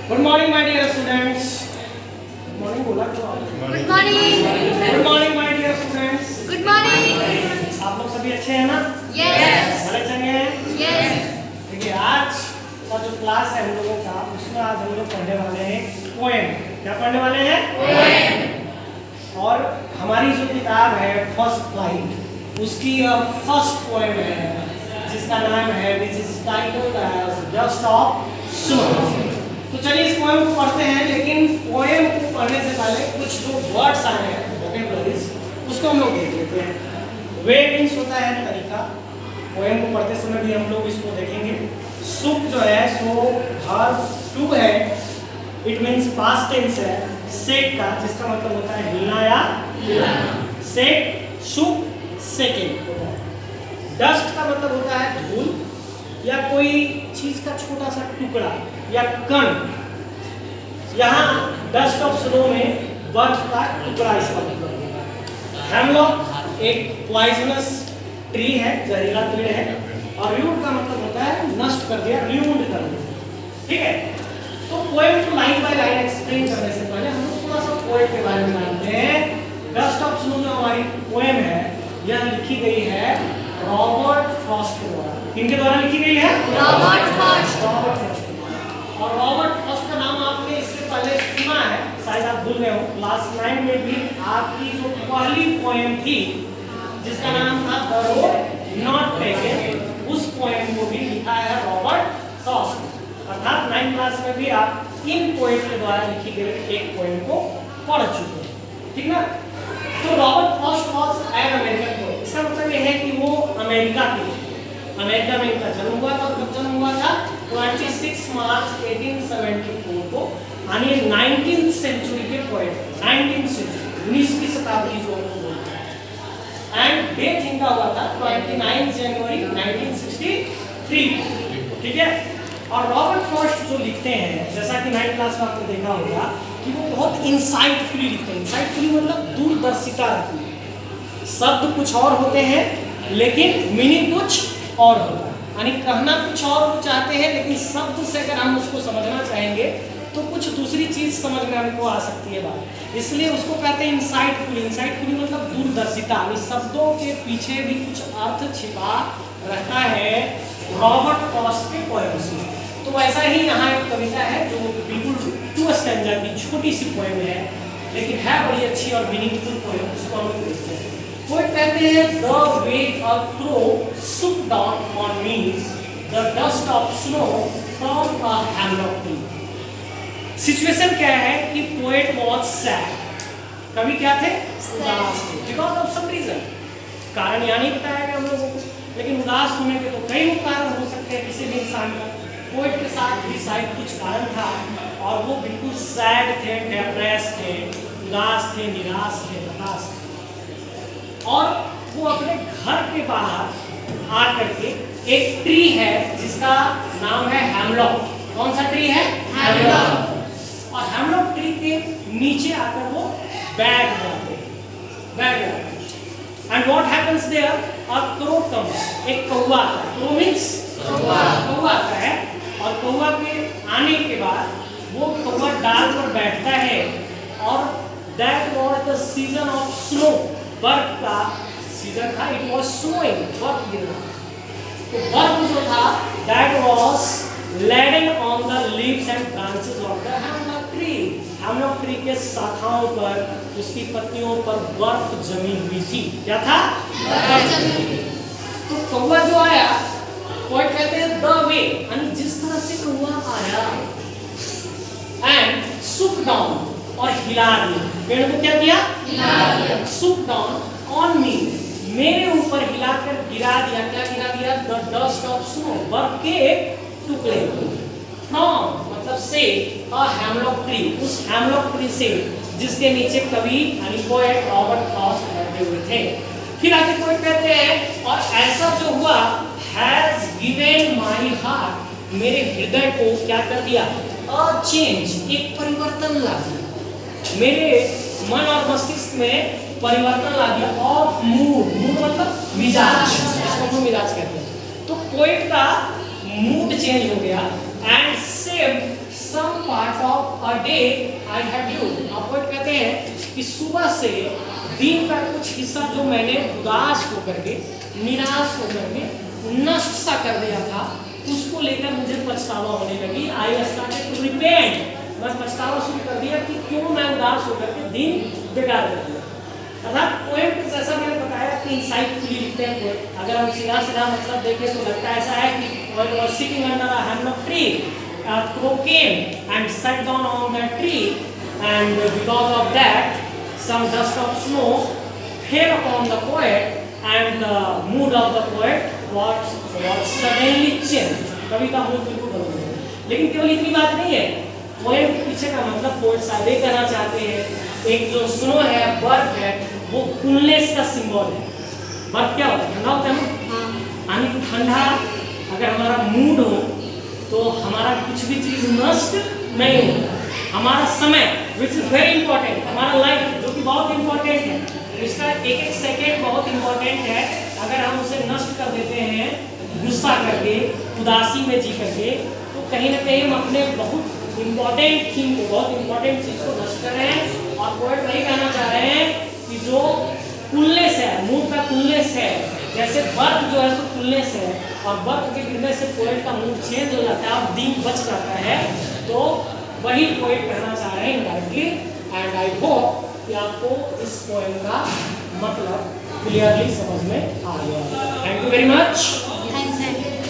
Good morning my dear students. Good morning बोला करो। Good morning. Good morning my dear students. Good morning. आप लोग सभी अच्छे हैं ना? यस। बड़े चंगे हैं? यस। देखिए आज का जो क्लास है हम लोगों का, उसमें आज हम लोग पढ़ने वाले हैं पोएम। क्या पढ़ने वाले हैं? पोएम। और हमारी जो किताब है फर्स्ट फ्लाइट, उसकी फर्स्ट पोएम है जिसका नाम है which is titled as dust of snow. तो चलिए इस पोएम को पढ़ते हैं, लेकिन पोएम को पढ़ने से पहले कुछ जो वर्ड्स आए हैं वोकैबुलरीज, उसको हम लोग देख लेते हैं। वे मीन्स होता है तरीका। पोएम को पढ़ते समय भी हम लोग इसको देखेंगे। सुख जो है सो वर्ब टू है, इट मीन्स पास्ट टेंस है सेक का, जिसका मतलब होता है हिलना या हिलाना। सेक सुख सेकेंड होता है। डस्ट का मतलब होता है धूल या कोई चीज का छोटा सा टुकड़ा या कण। यहाँ डस्ट ऑफ स्नो में बर्फ का टुकड़ा इसका मतलब है। हेमलॉक एक पॉइजनस ट्री है, जहरीला पेड़ है, और र्यूट का मतलब होता है नष्ट कर दिया, र्यूंड कर दिया। ठीक है, तो पोएम को लाइन बाय लाइन एक्सप्लेन करने से पहले हम लोग थोड़ा सा पोएम के बारे में जानते हैं। डस्ट ऑफ स्नो जो हमारी पोएम है, यह लिखी गई है रॉबर्ट फ्रॉस्ट के द्वारा। किनके द्वारा लिखी गई है? Robert Frost. Robert Frost. और रॉबर्ट फ्रॉस्ट का नाम आपने इससे पहले सुना है, शायद आप भूल गए हो। क्लास 9 में भी आपकी जो पहली पोएम थी जिसका नाम था द रोड नॉट टेकन, उस पोएम को भी लिखा है रॉबर्ट फ्रॉस्ट। अर्थात 9 क्लास में भी आप इन पोएम के द्वारा लिखी गई एक पोएम को पढ़ चुके हैं, ठीक ना? तो Robert Frost was an American poet. इसका मतलब यह है कि वो अमेरिका के, अमेरिका में इनका जन्म हुआ था। कब जन्म हुआ था? 26 मार्च 1874 को, यानी 19th सेंचुरी के पोएट, 19th सेंचुरी 19वीं शताब्दी जो हम लोग बोलते हैं। एंड डेथ इनका हुआ था 29 जनवरी 1963। ठीक है, और रॉबर्ट फ्रॉस्ट जो लिखते हैं, जैसा कि 9th क्लास में आपने देखा होगा कि वो बहुत इंसाइटफुली लिखते हैं। इंसाइटफुली मतलब दूरदर्शिता रखते हैं। शब्द कुछ और होते हैं लेकिन मीनिंग कुछ और होता है, यानी कहना कुछ और वो चाहते हैं, लेकिन शब्द से अगर हम उसको समझना चाहेंगे तो कुछ दूसरी चीज समझ में हमको आ सकती है बात। इसलिए उसको कहते हैं इंसाइटफुली। इंसाइटफुली मतलब दूरदर्शिता, यानी शब्दों के पीछे भी कुछ अर्थ छिपा रहता है रॉबर्ट फ्रॉस्ट के पोएम्स में। तो वैसा ही यहाँ एक कविता है जो बिल्कुल 2 स्टैंजा की छोटी सी पोएम है, लेकिन है बड़ी अच्छी और मीनिंगफुल पोएम। उसको हम लोग देखते हैं। वो कहते हैं the way a crow shook down on me the dust of snow from a hemlock tree। Situation क्या है कि पोएट वाज सैड। कवि क्या थे? उदास थे, बिकॉज ऑफ सम रीजन। कारण यानी बताया गया हम लोगों को, लेकिन उदास होने के तो कई कारण हो सकते हैं किसी भी इंसान का। पोएट के साथ भी शायद कुछ कारण था और वो बिल्कुल सैड थे, डिप्रेस थे, उदास थे, निराश थे, हताश थे। और वो अपने घर के बाहर आकर के एक ट्री है जिसका नाम है हेमलॉक। कौन सा ट्री है? हेमलॉक। और हेमलॉक ट्री के नीचे आकर वो बैठ जाते हैं। And what happens there? A crow comes. एक कौवा आता है। क्रो मींस कौवा। कौवा आता है, और कौवा के आने के बाद वो कौवा डाल पर बैठता है। और that was the season of snow. बर्फ का सीजन था। इट वाज स्नोइंग, बर्फ गिरना। तो बर्फ जो था that was laden on the leaves and branches of the hemlock tree। Hemlock tree के शाखाओं पर, उसकी पत्तियों पर बर्फ जमी हुई थी। क्या था? बर्फ जमी हुई। तो कौवा जो आया, पोएट कहते हैं द वे, यानी जिस तरह से कौवा आया, एंड shook down, और हिला दिया। पेड़ को क्या किया? हिला दिया। shook down on me, मेरे ऊपर हिलाकर गिरा दिया। क्या गिरा दिया? द डस्ट ऑफ स्नो, बर्फ के टुकड़े। फ्रॉम मतलब से, अ हेमलॉक ट्री, उस हेमलॉक ट्री से जिसके नीचे कवि यानी पोएट रॉबर्ट फ्रॉस्ट बैठे हुए थे। फिर आगे पोएट कहते हैं और ऐसा जो हुआ, हैज गिवन माय हार्ट, मेरे हृदय को क्या कर दिया? अ चेंज, एक परिवर्तन ला दिया। मेरे मन और मस्तिष्क में परिवर्तन ला दिया। ऑफ मूड, मूड मतलब मिजाज, इसको हम मिजाज कहते हैं। तो पोएट का मूड चेंज हो गया and saved some part a day I had you। आप पोएट कहते हैं कि सुबह से दिन का कुछ हिस्सा जो मैंने उदास होकर के, निराश होकर के, नष्ट सा कर दिया था, उसको लेकर मुझे पछतावा होने लगी। I started to repent। मैं पछतावा शुरू कर दिया कि क्यों मैं उदास होकर के दिन बेकार कर दिया। अर्थात पोएम जैसा मैंने बताया कि इंसाइटफुली लिखते हैं पोएट। अगर हम सीधा सीधा मतलब देखें तो लगता है ऐसा है कि poet was sitting under a hemlock tree, a crow came and sat down on that tree, and because of that some dust of snow fell upon the poet and the mood of the poet was suddenly changed। कवि का mood बिल्कुल बदल गया। लेकिन केवल इतनी बात नहीं है, पोएम के पीछे का मतलब पोएट साहब ये कहना चाहते हैं एक जो स्नो है, बर्फ है, वो कूलनेस का सिंबल है। बर्फ क्या होता है? ठंडा होता है ना, यानी ठंडा अगर हमारा मूड हो तो हमारा कुछ भी चीज नष्ट नहीं होता। हमारा समय विच इज वेरी इंपॉर्टेंट, हमारा लाइफ जो कि बहुत इंपॉर्टेंट है, इसका एक एक सेकेंड बहुत इंपॉर्टेंट है। अगर हम उसे नष्ट कर देते हैं गुस्सा करके, उदासी में जी करके, तो कहीं ना कहीं हम अपने बहुत इंपॉर्टेंट थिंग को, बहुत इंपॉर्टेंट चीज को नष्ट कर रहे हैं। और पोएट वही कहना चाह रहे हैं कि जो कूलनेस है, मूड का कूलनेस है, जैसे बर्फ जो है सो कूलनेस है, और बर्फ के गिरने से पोएट का मूड चेंज हो जाता है और दिन बच जाता है। तो वही पोएट कहना चाह रहे हैं इनडायरेक्टली। एंड आई होप कि आपको इस पोएम का मतलब क्लियरली समझ में आ गया। Thank you very much.